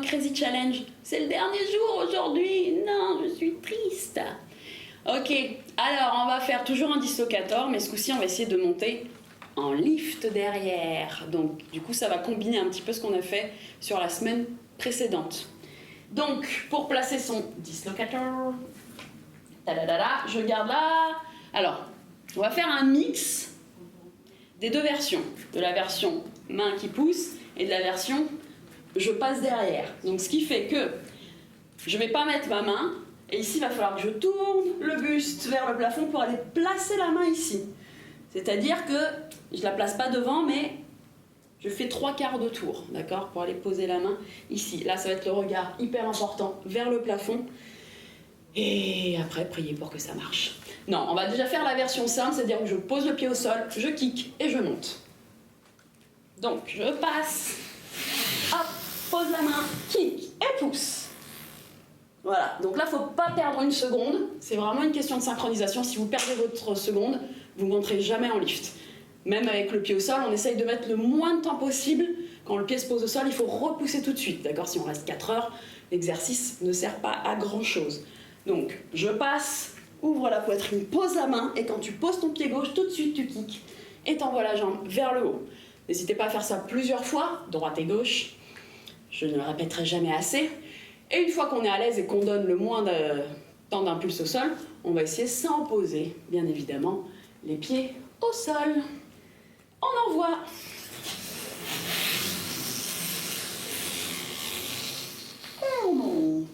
Crazy Challenge. C'est le dernier jour aujourd'hui. Non, je suis triste. Ok, alors on va faire toujours un dislocator, mais ce coup-ci on va essayer de monter en lift derrière. Donc du coup ça va combiner un petit peu ce qu'on a fait sur la semaine précédente. Donc pour placer son dislocator, je garde là. Alors on va faire un mix des deux versions, de la version main qui pousse et de la version je passe derrière. Donc ce qui fait que je ne vais pas mettre ma main, et ici il va falloir que je tourne le buste vers le plafond pour aller placer la main ici. C'est-à-dire que je ne la place pas devant, mais je fais 3/4 de tour, d'accord, pour aller poser la main ici. Là ça va être le regard hyper important vers le plafond. Et après, priez pour que ça marche. Non, on va déjà faire la version simple, c'est-à-dire que je pose le pied au sol, je kick et je monte. Donc, je passe, hop, pose la main, kick et pousse. Voilà, donc là, il ne faut pas perdre une seconde. C'est vraiment une question de synchronisation. Si vous perdez votre seconde, vous ne monterez jamais en lift. Même avec le pied au sol, on essaye de mettre le moins de temps possible. Quand le pied se pose au sol, il faut repousser tout de suite. D'accord ? Si on reste 4 heures, l'exercice ne sert pas à grand-chose. Donc, je passe, ouvre la poitrine, pose la main, et quand tu poses ton pied gauche, tout de suite tu kicks et t'envoies la jambe vers le haut. N'hésitez pas à faire ça plusieurs fois, droite et gauche. Je ne le répéterai jamais assez. Et une fois qu'on est à l'aise et qu'on donne le moins de temps d'impulse au sol, on va essayer sans poser, bien évidemment, les pieds au sol. On envoie. Et on monte.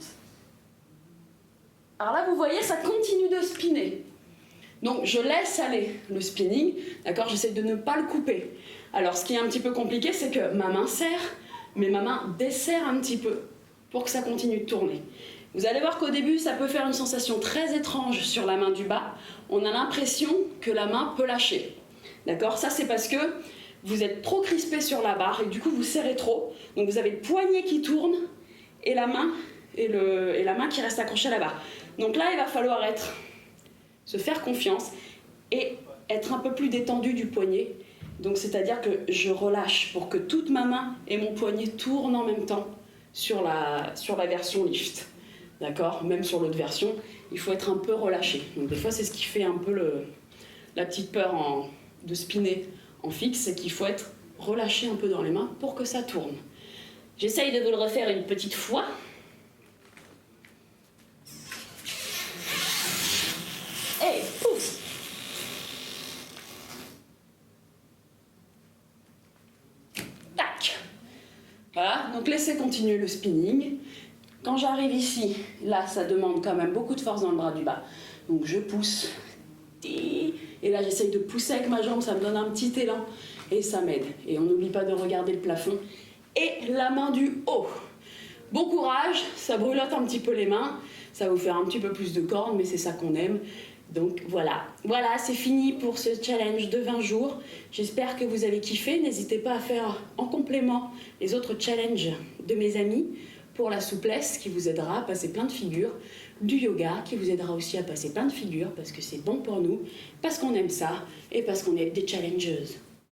Alors là, vous voyez, ça continue de spinner. Donc, je laisse aller le spinning, d'accord ? J'essaie de ne pas le couper. Alors, ce qui est un petit peu compliqué, c'est que ma main serre, mais ma main desserre un petit peu pour que ça continue de tourner. Vous allez voir qu'au début, ça peut faire une sensation très étrange sur la main du bas. On a l'impression que la main peut lâcher. D'accord ? Ça, c'est parce que vous êtes trop crispé sur la barre et du coup, vous serrez trop. Donc, vous avez le poignet qui tourne et la main, et la main qui reste accrochée à la barre. Donc là, il va falloir se faire confiance et être un peu plus détendu du poignet. Donc c'est-à-dire que je relâche pour que toute ma main et mon poignet tournent en même temps sur la version lift. D'accord ? Même sur l'autre version, il faut être un peu relâché. Donc des fois, c'est ce qui fait un peu la petite peur de spinner en fixe, c'est qu'il faut être relâché un peu dans les mains pour que ça tourne. J'essaye de vous le refaire une petite fois. Et pousse. Tac. Voilà, donc laissez continuer le spinning. Quand j'arrive ici, là ça demande quand même beaucoup de force dans le bras du bas. Donc je pousse. Et là j'essaye de pousser avec ma jambe, ça me donne un petit élan et ça m'aide. Et on n'oublie pas de regarder le plafond et la main du haut. Bon courage, ça brûlote un petit peu les mains, ça va vous faire un petit peu plus de cordes, mais c'est ça qu'on aime. Donc voilà, c'est fini pour ce challenge de 20 jours. J'espère que vous avez kiffé. N'hésitez pas à faire en complément les autres challenges de mes amis pour la souplesse qui vous aidera à passer plein de figures, du yoga qui vous aidera aussi à passer plein de figures parce que c'est bon pour nous, parce qu'on aime ça et parce qu'on est des challengeuses.